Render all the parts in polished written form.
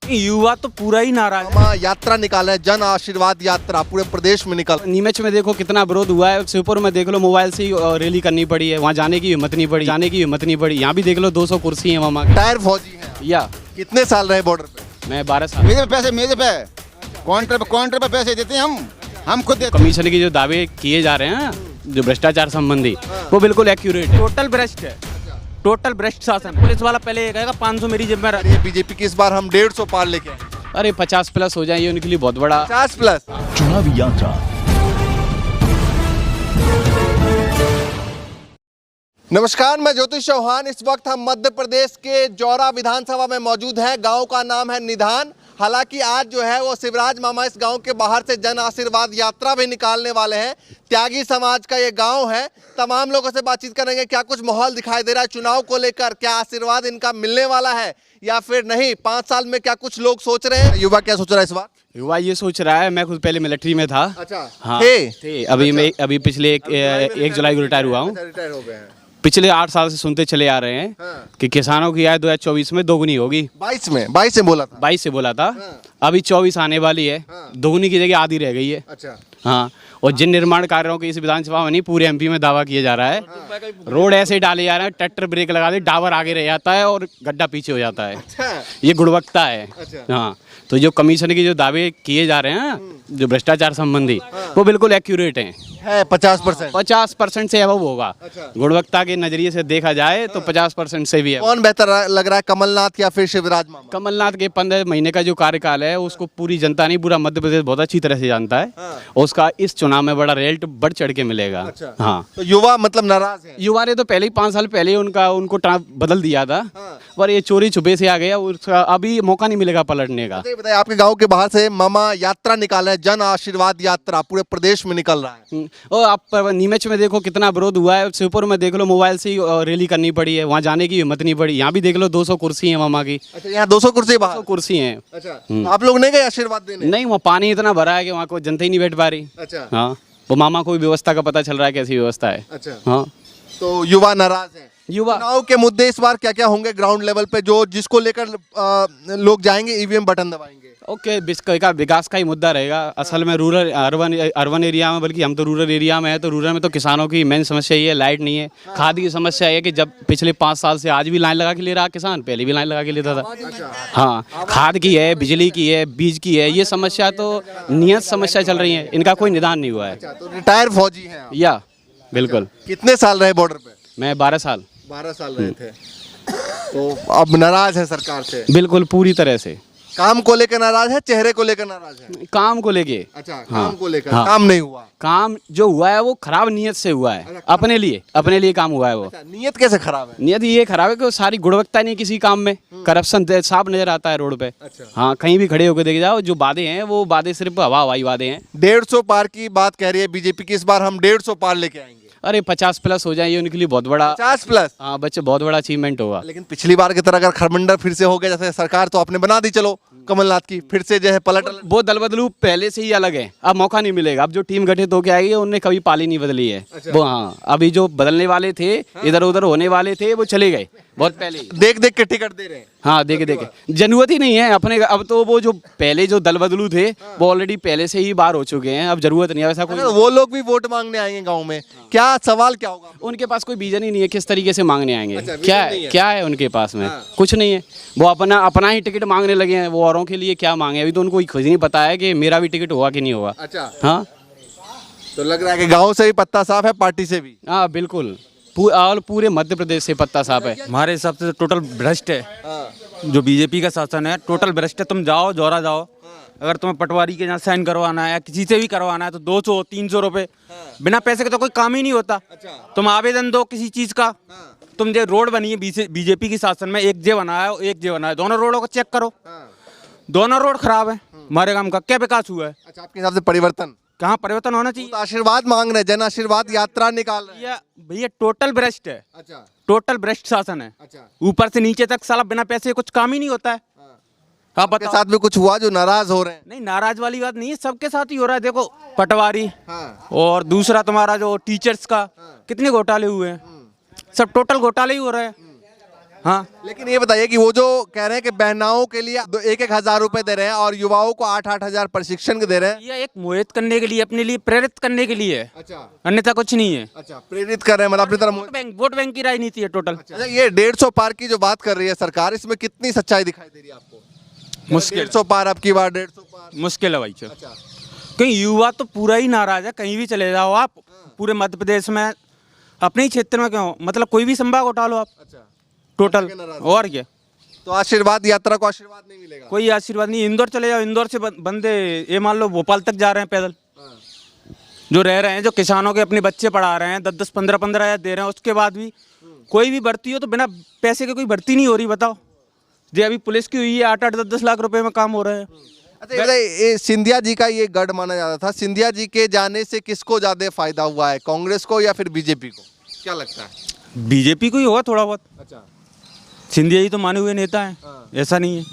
युवा तो पूरा ही नाराज है। यात्रा निकाला है, जन आशीर्वाद यात्रा पूरे प्रदेश में निकल। नीमच में देखो कितना विरोध हुआ है, शिवपुर में देख लो मोबाइल से ही रैली करनी पड़ी है, वहाँ जाने की हिम्मत नहीं पड़ी, यहाँ भी देख लो 200 कुर्सी है मामा की। टायर फौजी है या कितने साल रहे बॉर्डर पे? मैं 12 साल। मेरे पे काउंटर पे पैसे देते हैं हम खुद देते। कमीशन के जो दावे किए जा रहे हैं जो भ्रष्टाचार संबंधी, वो बिल्कुल एक्यूरेट है। टोटल भ्रष्ट है, टोटल भ्रष्ट शासन। पुलिस वाला पहले ये कहेगा 500 मेरी जेब में रख। ये बीजेपी की इस बार हम 150 पार लेके आए। अरे 50 प्लस हो जाए ये उनके लिए बहुत बड़ा। 50 प्लस चुनावी यात्रा। नमस्कार, मैं ज्योतिष चौहान। इस वक्त हम मध्य प्रदेश के जौरा विधानसभा में मौजूद हैं। गांव का नाम है निधान। हालांकि आज जो है वो शिवराज मामा इस गांव के बाहर से जन आशीर्वाद यात्रा भी निकालने वाले हैं। त्यागी समाज का ये गांव है। तमाम लोगों से बातचीत करेंगे, क्या कुछ माहौल दिखाई दे रहा है चुनाव को लेकर, क्या आशीर्वाद इनका मिलने वाला है या फिर नहीं, 5 साल में क्या कुछ लोग सोच रहे हैं। युवा क्या सोच रहा है इस बार? युवा ये सोच रहा है, मैं खुद पहले मिलिट्री में था। अच्छा, हाँ थे। अभी पिछले 1 जुलाई को रिटायर हुआ हूँ। रिटायर हो गए हैं। पिछले 8 साल से सुनते चले आ रहे हैं कि किसानों की आय 2024 में दोगुनी होगी। 22 से बोला था। 22 से बोला था। अभी 24 आने वाली है। दोगुनी की जगह आधी रह गई है। अच्छा, हाँ, और जिन निर्माण कार्यों की इस विधानसभा में नहीं पूरे एमपी में दावा किया जा रहा है। रोड ऐसे डाले जा रहे हैं, ट्रैक्टर ब्रेक लगा दे, डावर आगे रह जाता है और गड्ढा पीछे हो जाता है। अच्छा। ये गुणवत्ता है। अच्छा। हाँ, तो जो कमीशन के जो दावे किए जा रहे हैं जो भ्रष्टाचार संबंधी, वो बिल्कुल एक्यूरेट हैं। 50%। 50% से अबव होगा। अच्छा। गुणवत्ता के नजरिए से देखा जाए तो 50% से भी है। कौन बेहतर लग रहा है, कमलनाथ या फिर शिवराज मामा? कमलनाथ के 15 महीने का जो कार्यकाल है उसको पूरी जनता नहीं, पूरा मध्य प्रदेश बहुत अच्छी तरह से जानता है। और उसका इस चुनाव में बड़ा रिजल्ट बढ़ चढ़ के मिलेगा। अच्छा। हाँ, तो युवा मतलब नाराज है। युवा ने तो पहले ही 5 साल पहले ही उनको बदल दिया था। पर ये चोरी छुपे से आ गया, उसका अभी मौका नहीं मिलेगा पलटने का। बताइए, आपके गांव के बाहर से मामा यात्रा निकाला है, जन आशीर्वाद यात्रा पूरे प्रदेश में निकल रहा है। और आप नीमच में देखो कितना विरोध हुआ है, शिवपुर में देख लो मोबाइल से ही रैली करनी पड़ी है, वहाँ जाने की हिम्मत नहीं पड़ी, यहाँ भी देख लो 200 कुर्सी है मामा की। अच्छा, यहाँ 200 कुर्सी बाहर? 200 कुर्सी है। अच्छा, आप लोग नहीं गए आशीर्वाद देने? नहीं, वहाँ पानी इतना भरा है कि वहाँ को जनता ही नहीं बैठ पा रही। अच्छा। हाँ, वो मामा को भी व्यवस्था का पता चल रहा है कैसी व्यवस्था है। अच्छा। हाँ, तो युवा नाराज है। युवा चुनाव के मुद्दे इस बार क्या क्या होंगे ग्राउंड लेवल पे, जो जिसको लेकर लोग जाएंगे ईवीएम बटन दबाएंगे? ओके, विकास का ही मुद्दा रहेगा। असल में रूरल अर्बन एरिया में, बल्कि हम तो रूरल एरिया में है, तो रूरल में तो किसानों की मेन समस्या ये है, लाइट नहीं है। खाद की समस्या है कि जब पिछले 5 साल से आज भी लाइन लगा के ले रहा किसान, पहले भी लाइन लगा के लेता था। हाँ, खाद की है, बिजली की है, बीज की है, ये समस्या तो नियत समस्या चल रही है, इनका कोई निदान नहीं हुआ है। तो रिटायर फौजी हैं आप? या बिल्कुल। कितने साल रहे बॉर्डर पे? मैं 12 साल। 12 साल रहे थे। तो अब नाराज है सरकार से? बिल्कुल, पूरी तरह से। काम को लेकर नाराज है, चेहरे को लेकर नाराज है? काम को लेके। अच्छा, हाँ, काम को लेकर। हाँ। काम नहीं हुआ? काम जो हुआ है वो खराब नियत से हुआ है। अपने लिए काम हुआ है वो। अच्छा, नियत कैसे खराब है? नियत ये खराब है कि वो सारी गुणवत्ता नहीं किसी काम में, करप्शन साफ नजर आता है रोड पे। अच्छा। हाँ, कहीं भी खड़े होकर देख जाओ, जो वादे हैं वो वादे सिर्फ हवाई वादे हैं। 150 पार की बात कह रही है बीजेपी की, इस बार हम 150 पार लेके आएंगे। अरे 50 प्लस हो जाए ये उनके लिए बहुत बड़ा। 50 प्लस? हाँ बच्चे, बहुत बड़ा अचीवमेंट होगा। लेकिन पिछली बार की तरह अगर खरमंडर फिर से हो गया, जैसे सरकार तो आपने बना दी, चलो कमलनाथ की, फिर से जो है पलट। वो दल बदलू पहले से ही अलग है, अब मौका नहीं मिलेगा। अब जो टीम गठित होकर आएगी उन्होंने कभी पाली नहीं बदली है। अच्छा। वो हाँ, अभी जो बदलने वाले थे, इधर उधर होने वाले थे, वो चले गए बहुत पहले ही। देख देख के टिकट दे रहे हैं। हाँ, देखे जरूरत ही नहीं है अपने। अब तो वो जो पहले जो दल बदलू थे वो ऑलरेडी पहले से ही बाहर हो चुके हैं, अब जरूरत नहीं है वैसा कोई। वो लोग भी वोट मांगने आएंगे गांव में, क्या सवाल क्या होगा? उनके पास कोई विजन ही नहीं है, किस तरीके से मांगने आएंगे। अच्छा, क्या है उनके पास में? कुछ नहीं है। वो अपना ही टिकट मांगने लगे हैं। वो औरों के लिए क्या मांगे, अभी तो उनको खुद नहीं पता है कि मेरा भी टिकट होगा कि नहीं होगा। अच्छा। हाँ, तो लग रहा है कि गांव से भी पत्ता साफ है, पार्टी से भी। हाँ बिल्कुल, पूरे मध्य प्रदेश से पत्ता साफ है। हमारे हिसाब से टोटल भ्रष्ट है। जो बीजेपी का शासन है टोटल भ्रष्ट है। तुम जाओ जौरा जाओ, अगर तुम्हें पटवारी के यहाँ साइन करवाना है या किसी से भी करवाना है तो 200-300 रुपए, बिना पैसे के तो कोई काम ही नहीं होता। तुम आवेदन दो किसी चीज का। तुम जो रोड बनी है बीजेपी की शासन में, एक जे बना है, एक जे बना है, दोनों रोडों को चेक करो, दोनों रोड खराब है। हमारे गांव का क्या विकास हुआ है? अच्छा, आपके हिसाब से परिवर्तन कहाँ परिवर्तन होना चाहिए? तो आशीर्वाद मांग रहे हैं, जन आशीर्वाद यात्रा निकाल रहे हैं। भैया टोटल भ्रष्ट है। अच्छा। टोटल भ्रष्ट शासन है। अच्छा। ऊपर से नीचे तक साला बिना पैसे कुछ काम ही नहीं होता है। आप आपके साथ भी कुछ हुआ जो नाराज हो रहे हैं? नहीं, नाराज वाली बात नहीं है, सबके साथ ही हो रहा है। देखो पटवारी, हाँ। और दूसरा तुम्हारा जो टीचर्स का कितने घोटाले हुए हैं, सब टोटल घोटाले ही हो रहे हैं। हाँ, लेकिन ये बताइए कि वो जो कह रहे हैं कि बहनाओं के लिए 1,000 रुपए दे रहे हैं और युवाओं को 8,000 प्रशिक्षण दे रहे हैं। ये एक मोहित करने के लिए, अपने लिए प्रेरित करने के लिए है, अच्छा अन्यथा कुछ नहीं है। अच्छा, प्रेरित कर रहे हैं मतलब अपनी तरफ। वोट बैंक की राजनीति है टोटल। अच्छा, ये 150 पार की जो बात कर रही है सरकार, इसमें कितनी सच्चाई दिखाई दे रही है आपको? मुश्किल 150 पार अब की बार 150 पार। मुश्किल है भाई। अच्छा कहीं युवा तो पूरा ही नाराज है, कहीं भी चले जाओ आप, पूरे मध्य प्रदेश में, अपने ही क्षेत्र में क्यों, मतलब कोई भी संभाग उठा लो आप, अच्छा, टोटल। और क्या, तो आशीर्वाद यात्रा को आशीर्वाद नहीं मिलेगा? कोई आशीर्वाद नहीं। इंदौर चले जाओ, इंदौर से बंदे ये मान लो भोपाल तक जा रहे हैं पैदल, जो रह रहे हैं, जो किसानों के अपने बच्चे पढ़ा रहे हैं, 10-10, 15-15 हज़ार दे रहे हैं, उसके बाद भी कोई भी भर्ती हो तो बिना पैसे के कोई भर्ती नहीं हो रही। बताओ, जो अभी पुलिस की हुई है 8-8, 10-10 लाख रुपए में काम हो रहे हैं। अच्छा, ये बताइए, ये सिंधिया जी का ये गढ़ माना जाता था, सिंधिया जी के जाने से किसको ज्यादा फायदा हुआ है, कांग्रेस को या फिर बीजेपी को, क्या लगता है? बीजेपी को ही होगा थोड़ा बहुत। अच्छा, सिंधिया जी तो माने हुए नेता हैं, ऐसा नहीं है,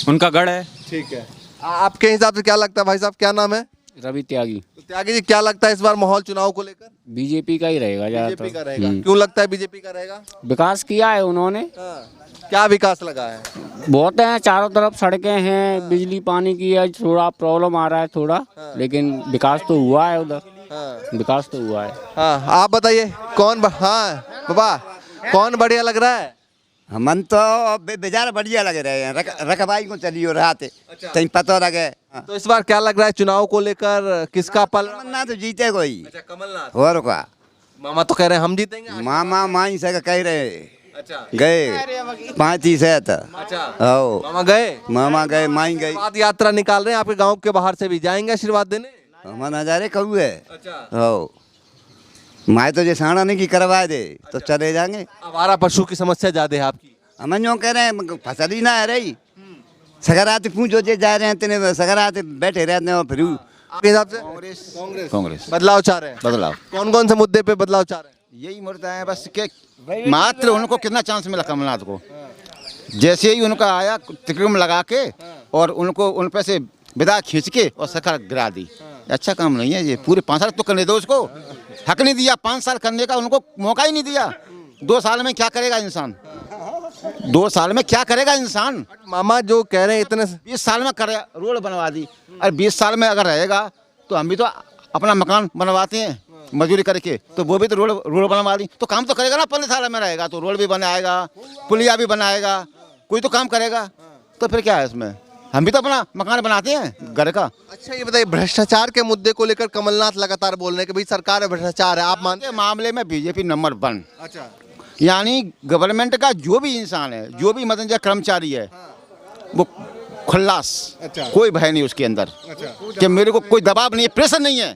उनका गढ़ है। ठीक है। आपके हिसाब से क्या लगता है भाई साहब, क्या नाम है? रवि त्यागी। तो त्यागी जी, क्या लगता है इस बार माहौल चुनाव को लेकर? बीजेपी का ही रहेगा बीजेपी का रहेगा। ज्यादातर। क्यों लगता है बीजेपी का रहेगा? विकास किया है उन्होंने, क्या विकास लगा है? बहुत है, चारों तरफ सड़कें हैं, बिजली पानी की है, थोड़ा प्रॉब्लम आ रहा है थोड़ा, लेकिन विकास तो हुआ है उधर, विकास तो हुआ है। हाँ, आप बताइए हाँ बाबा, कौन बढ़िया लग रहा है? मन तो बेचारा बढ़िया लग रहे हैं, रकबाई को चलियो रहा थे, तहीं पता लगे। तो इस बार क्या लग रहा है चुनाव को लेकर, किसका पल? कमलनाथ तो जीते कोई। अच्छा, कमलनाथ। और का मामा तो कह रहे हैं हम जीतेंगे। मामा माई से कह रहे अच्छा, गए 5 से तो अच्छा, ओ मामा गए, मामा गए, माई गई। आशीर्वाद यात्रा निकाल रहे हैं, आपके गांव के बाहर से भी जाएंगे आशीर्वाद देने। हम नजारे कहू है। अच्छा, ओ माए तो जे साड़ा नहीं की करवा दे तो चले जाएंगे। आवारा पशु की समस्या ज्यादा है आपकी? हम जो कह रहे हैं फसल ही ना है रही, सगराते पूछो जे जा रहे हैं तेने सगराते बैठे रहते हैं। और फिर आपके हिसाब से कांग्रेस बदलाव चाह रहे हैं? बदलाव कौन कौन से मुद्दे पे बदलाव चाह रहे हैं? यही मुद्दा है बस के मात्र उनको कितना चांस मिला कमलनाथ को, जैसे ही उनका आया टिकट में लगा के और उनको उन पे से विदा खींच के और सरकार गिरा दी। अच्छा काम नहीं है ये, पूरे 5 साल तो करने दो उसको, हक नहीं दिया 5 साल करने का, उनको मौका ही नहीं दिया। 2 साल में क्या करेगा इंसान, 2 साल में क्या करेगा इंसान? मामा जो कह रहे हैं इतने 20 साल में करे रोड बनवा दी, और 20 साल में अगर रहेगा तो हम भी तो अपना मकान बनवाते हैं मजदूरी करके, तो वो भी तो रोड बनवा दी, तो काम तो करेगा ना। 15 साल में रहेगा तो रोड भी बनाएगा, पुलिया भी बनाएगा, कोई तो काम करेगा। तो फिर क्या है इसमें, हम भी तो अपना मकान बनाते हैं घर का। अच्छा, ये बताइए, भ्रष्टाचार के मुद्दे को लेकर कमलनाथ लगातार बोल रहे हैं कि भाई सरकार में भ्रष्टाचार है, आप मानते के मामले में बीजेपी नंबर 1। अच्छा, यानी गवर्नमेंट का जो भी इंसान है, जो भी मतलब कर्मचारी है, वो खुल्लास, अच्छा, कोई भय नहीं उसके अंदर, अच्छा, कि मेरे को कोई दबाव नहीं है, प्रेशर नहीं है।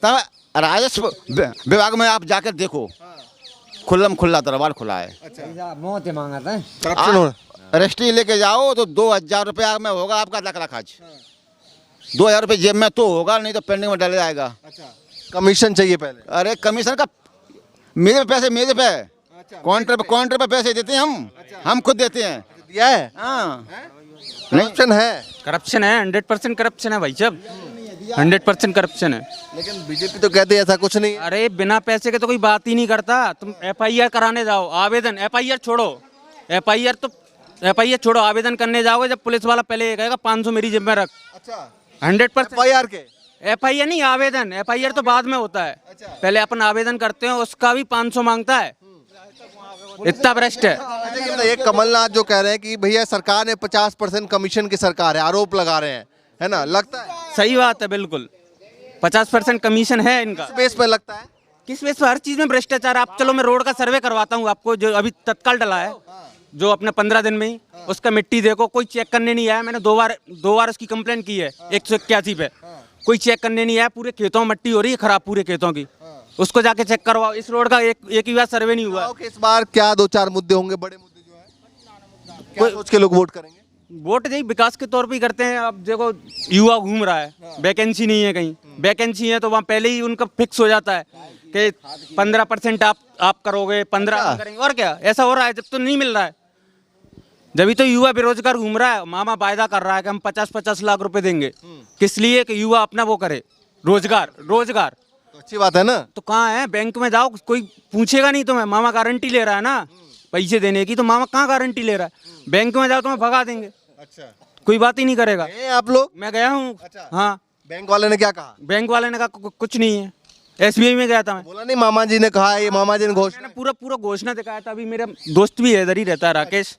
तब राजस्व विभाग में आप जाकर देखो, खुल्लम खुल्ला दरबार खुला है। करप्शन हो रहा है। रजिस्ट्री लेके जाओ तो 2,000 रुपया में होगा आपका खर्च, 2,000 रुपये जेब में तो होगा, नहीं तो पेंडिंग में डले जाएगा। अच्छा, कमीशन चाहिए पहले? अरे कमीशन का मेरे पे पैसे, मेरे पे काउंटर पे पैसे देते हैं हम खुद देते हैं। दिया है? हाँ, करप्शन है? करप्शन है, 100% करप्शन है भाई साहब, 100% करप्शन है। लेकिन बीजेपी तो कहती है ऐसा कुछ नहीं है। अरे बिना पैसे के तो कोई बात ही नहीं करता। तुम FIR कराने जाओ, आवेदन, FIR छोड़ो, FIR छोड़ो, आवेदन करने जाओगे, जब पुलिस वाला पहले ये कहेगा 500 मेरी जेब में रख। अच्छा, 100% FIR के? FIR नहीं, आवेदन। FIR तो बाद में होता है, पहले अपन आवेदन करते हैं, उसका भी 500 मांगता है। इतना भ्रष्ट है। अच्छा, ये बताइए, कमलनाथ जो कह रहे हैं कि भैया सरकार ने 50% कमीशन की सरकार है, आरोप लगा रहे हैं, है ना, लगता है सही बात है, बिल्कुल 50% कमीशन है इनका। बेस पे लगता है? किस वजह से? हर चीज में भ्रष्टाचार। आप चलो, मैं रोड का सर्वे करवाता हूँ आपको, जो अभी तत्काल डला है, जो अपने 15 दिन में ही, उसका मिट्टी देखो, कोई चेक करने नहीं आया। मैंने दो बार उसकी कंप्लेन की है 181 पे, कोई चेक करने नहीं आया। पूरे खेतों में मट्टी हो रही है खराब, पूरे खेतों की, उसको जाके चेक करवाओ। इस रोड का एक ही बार सर्वे नहीं हुआ। इस बार क्या 2-4 मुद्दे होंगे, बड़े मुद्दे जो है, क्या सोच के लोग वोट करेंगे? वोट यही विकास के तौर पे ही करते हैं। अब देखो, युवा घूम रहा है, वैकेंसी नहीं है, कहीं वैकेंसी है तो वहाँ पहले ही उनका फिक्स हो जाता है कि 15% आप करोगे, 15 करेंगे। और क्या ऐसा हो रहा है? जब तो नहीं मिल रहा है, जब तो युवा बेरोजगार घूम रहा है। मामा वायदा कर रहा है कि हम 50-50 लाख रुपए देंगे, किस लिए? कि युवा अपना वो करे, रोजगार। तो अच्छी बात है ना। तो कहाँ है? बैंक में जाओ, कोई पूछेगा नहीं तुम्हें, मामा गारंटी ले रहा है ना, पैसे देने की, तो मामा कहाँ गारंटी ले रहा है? बैंक में जाओ तो मैं भगा देंगे, अच्छा, कोई बात ही नहीं करेगा। गए हैं आप लोग? मैं गया हूँ। अच्छा। हाँ, बैंक वाले ने क्या कहा? बैंक वाले ने कहा कुछ नहीं है। SBI में गया था मैं, बोला नहीं मामा जी ने कहा, ये मामा जी ने घोषणा। मैंने पूरा पूरा घोषणा दिखाया था। अभी मेरा दोस्त भी है, इधर ही रहता है, राकेश,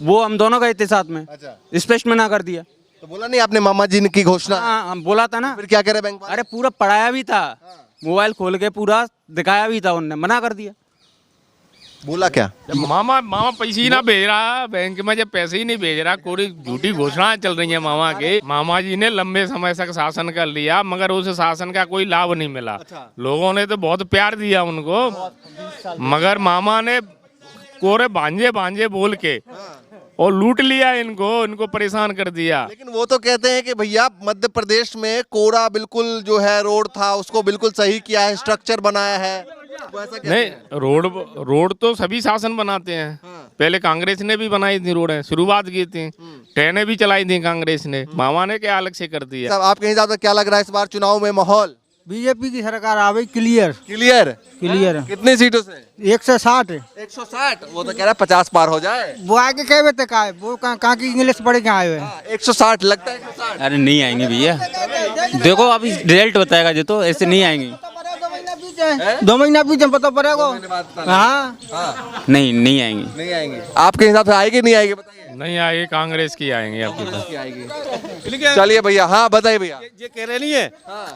वो हम दोनों गए थे साथ में, अच्छा, स्पष्ट मना कर दिया। तो बोला नहीं आपने मामा जी ने की घोषणा? हाँ, हम बोला था ना। फिर क्या करे बैंक वाले? अरे पूरा पढ़ाया भी था, मोबाइल खोल के पूरा दिखाया भी था, उनने मना कर दिया। बोला क्या? मामा पैसे ही ना भेज रहा बैंक में, जब पैसे ही नहीं भेज रहा, कोई झूठी घोषणाएं चल रही है मामा के। मामा जी ने लंबे समय तक शासन कर लिया, मगर उस शासन का कोई लाभ नहीं मिला। लोगों ने तो बहुत प्यार दिया उनको, मगर मामा ने कोरे भांजे भांजे बोल के और लूट लिया इनको परेशान कर दिया। लेकिन वो तो कहते हैं कि भैया मध्य प्रदेश में कोरा बिल्कुल जो है रोड था उसको बिल्कुल सही किया है, स्ट्रक्चर बनाया है। वो ऐसा कहते हैं। नहीं, रोड तो सभी शासन बनाते हैं। पहले कांग्रेस ने भी बनाई थी रोडें, शुरुआत की थी, ट्रेनें भी चलाई थी कांग्रेस ने। मामा ने क्या अलग से कर दिया? साहब आपके हिसाब से क्या लग रहा है इस बार चुनाव में माहौल? बीजेपी की सरकार आ गई, क्लियर क्लियर? क्लियर। कितनी सीटों से? 160। 160। वो तो कह रहा है 50 पार हो जाए। वो आगे कहे थे का है, वो कहाँ की इंग्लिश पढ़ के आए हुए हैं। 160 लगता है 160। अरे नहीं आएंगे भैया, देखो अभी रिजल्ट बताएगा, जो तो ऐसे नहीं आएंगे। 2 महीना पीछे पता पड़ेगा। हाँ, नहीं आएंगे। नहीं आएंगे। आपके हिसाब से आएगी नहीं आएगी बताइए? नहीं आएगी, कांग्रेस की आएंगे आपके पास। चलिए भैया, हाँ बताइए भैया। ये कह रहे नहीं है,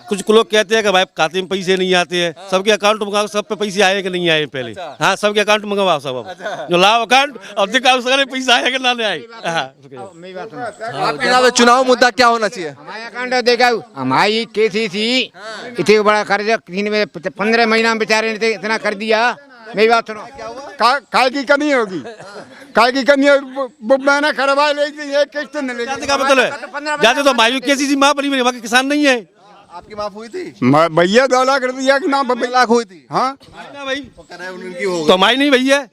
कुछ लोग कहते हैं कि भाई खाते में पैसे नहीं आते हैं, सबके अकाउंट में सब पे पैसे आए कि नहीं आए पहले। हाँ, सबके अकाउंट में मंगवाओ सब, अब जो लाओ अकाउंट, अब दिखाओ सारे पैसा आए कि ना आए। आपके हिसाब से चुनाव मुद्दा क्या होना चाहिए? हमारे अकाउंट देखा, हमारी KCC इतने बड़ा कर्ज 15 महीना में बेचारे ने इतना कर दिया। मेरी बात सुनो, काय की कमी होगी, काय की कमी मैंने करवा ली थी, एक किस्त नहीं लेगी। जाते का मतलब है, जाते तो मायूस KCC माँ बनी, वहाँ के किसान नहीं है। आपकी माफ हुई थी? भैया 2 लाख रुपया की नाम 2 लाख हुई थी। हाँ भाई उनकी हो तो हमारी नहीं भैया,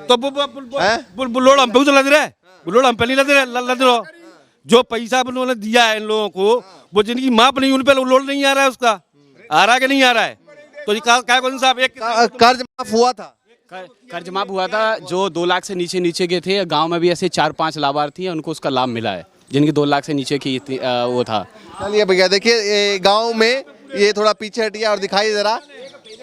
तो बुलोड़ हम पे लद रहे, बुलोड़ हम पे नहीं लद रहे। जो पैसा उन्होंने दिया है इन लोगों को, वो जिनकी माप नहीं, उन पे लोड नहीं आ रहा है, उसका आ रहा है कि नहीं आ रहा है? तो क्या कौन साहब, एक कर्ज माफ हुआ था? कर्ज माफ हुआ था। जो 2 लाख से नीचे के थे, गांव में भी ऐसे 4-5 लाभार्थी हैं, उनको उसका लाभ मिला है, जिनकी 2 लाख से नीचे की वो था। चलिए भैया, देखिए गांव में ये थोड़ा पीछे हटिया और दिखाई जरा,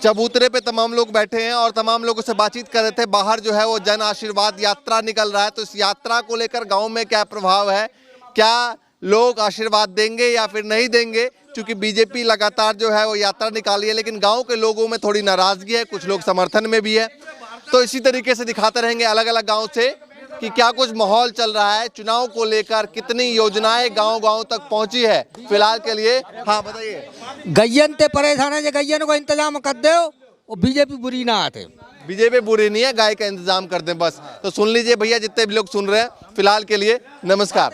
चबूतरे पे तमाम लोग बैठे हैं और तमाम लोगों से बातचीत कर रहे थे। बाहर जो है वो जन आशीर्वाद यात्रा निकल रहा है, तो इस यात्रा को लेकर गांव में क्या प्रभाव है, क्या लोग आशीर्वाद देंगे या फिर नहीं देंगे? क्योंकि बीजेपी लगातार जो है वो यात्रा निकाली है, लेकिन गांव के लोगों में थोड़ी नाराजगी है, कुछ लोग समर्थन में भी है। तो इसी तरीके से दिखाते रहेंगे अलग अलग गांव से कि क्या कुछ माहौल चल रहा है चुनाव को लेकर, कितनी योजनाएं गांव-गांव तक पहुंची है फिलहाल के लिए। हाँ बताइए। गैयन ते परेशान है, गैयन को इंतजाम कर दो और बीजेपी बुरी ना आते। बीजेपी बुरी नहीं है, गाय का इंतजाम कर दें बस। तो सुन लीजिए भैया, जितने भी लोग सुन रहे हैं फिलहाल के लिए, नमस्कार।